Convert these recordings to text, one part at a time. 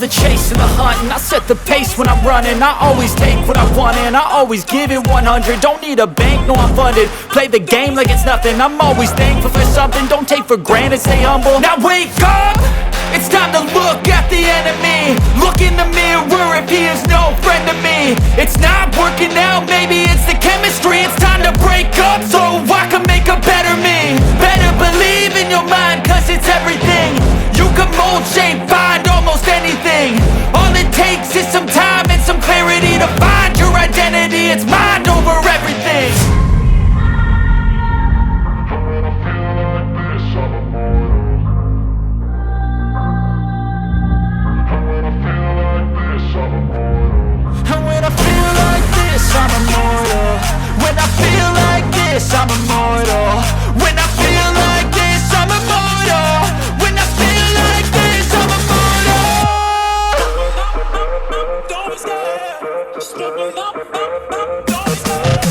love the chase and the hunt, and I set the pace when I'm running. I always take what I want and I always give it 100. Don't need a bank, no I'm funded. Play the game like it's nothing. I'm always thankful for something. Don't take for granted, stay humble. Now wake up! It's time to look at the enemy. Look in the mirror if he is no friend to me. It's not working out, maybe it's the chemistry. It's time to break up so I can make a better me. Better believe in your mind, cause it's everything. You can mold, shape, find almost anything. All it takes is some time and some clarity to find your identity. It's mind over everything. I'm immortal. When I feel like this, I'm immortal. When I feel like this, I'm immortal. When I feel like this, I'm immortal. Don't be scared. Just level up. Don't be scared.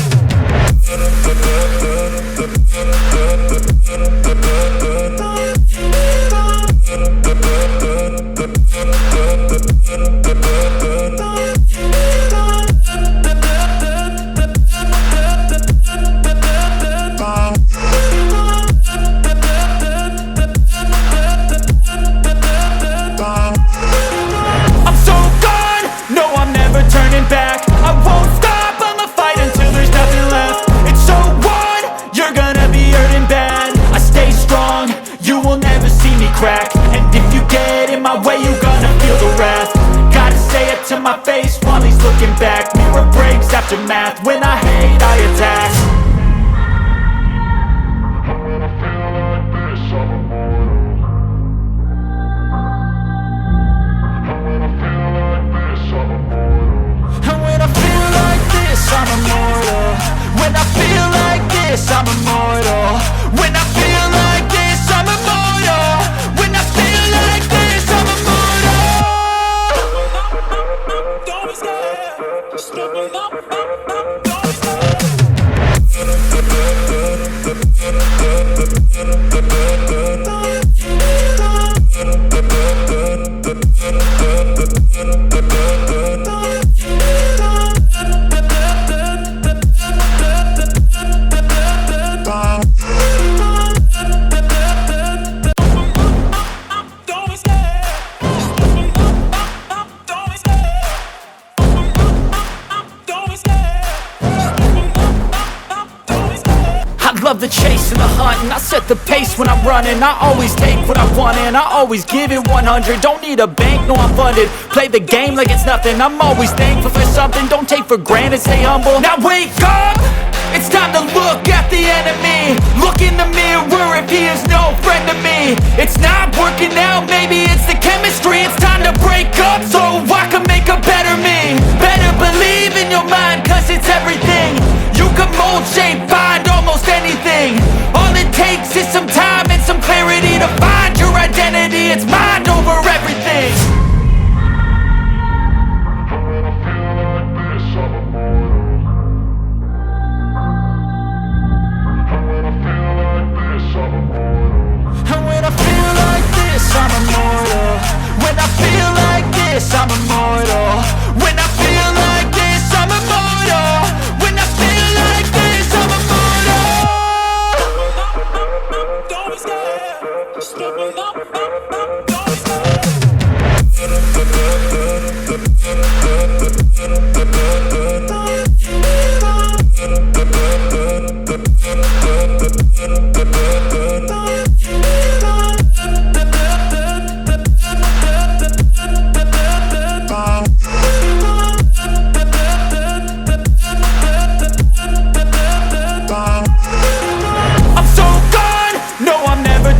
And if you get in my way, you gonna feel the wrath. Gotta say it to my face while he's looking back. Mirror breaks after math. When I hate, I attack. When I feel like this, I'm immortal. When I feel like this, I'm immortal. When I feel like this, I'm immortal. When I feel like this, I'm immortal. When I feel like this, I'm immortal. When I feel like this, I'm immortal. Don't be scared. Just level up. Don't be scared. Love the chase and the hunt, and I set the pace when I'm running. I always take what I want and I always give it 100. Don't need a bank, no I'm funded. Play the game like it's nothing. I'm always thankful for something. Don't take for granted, stay humble. Now wake up! It's time to look at the enemy. Look in the mirror if he is no friend to me. It's not working out, maybe it's the chemistry. It's time to break up so I can make a better me. Better believe in your mind, cause it's everything. You can mold, shape, find almost anything. All it takes is some time and some clarity to find your identity. It's mind over everything. When I feel like this, I'm immortal. When I feel like this, I'm immortal. When I feel like this, I'm immortal. When I feel like this, I'm immortal. When I feel like this, I'm immortal. When I feel like this, I'm immortal. Don't be scared. Just level up. Don't be scared.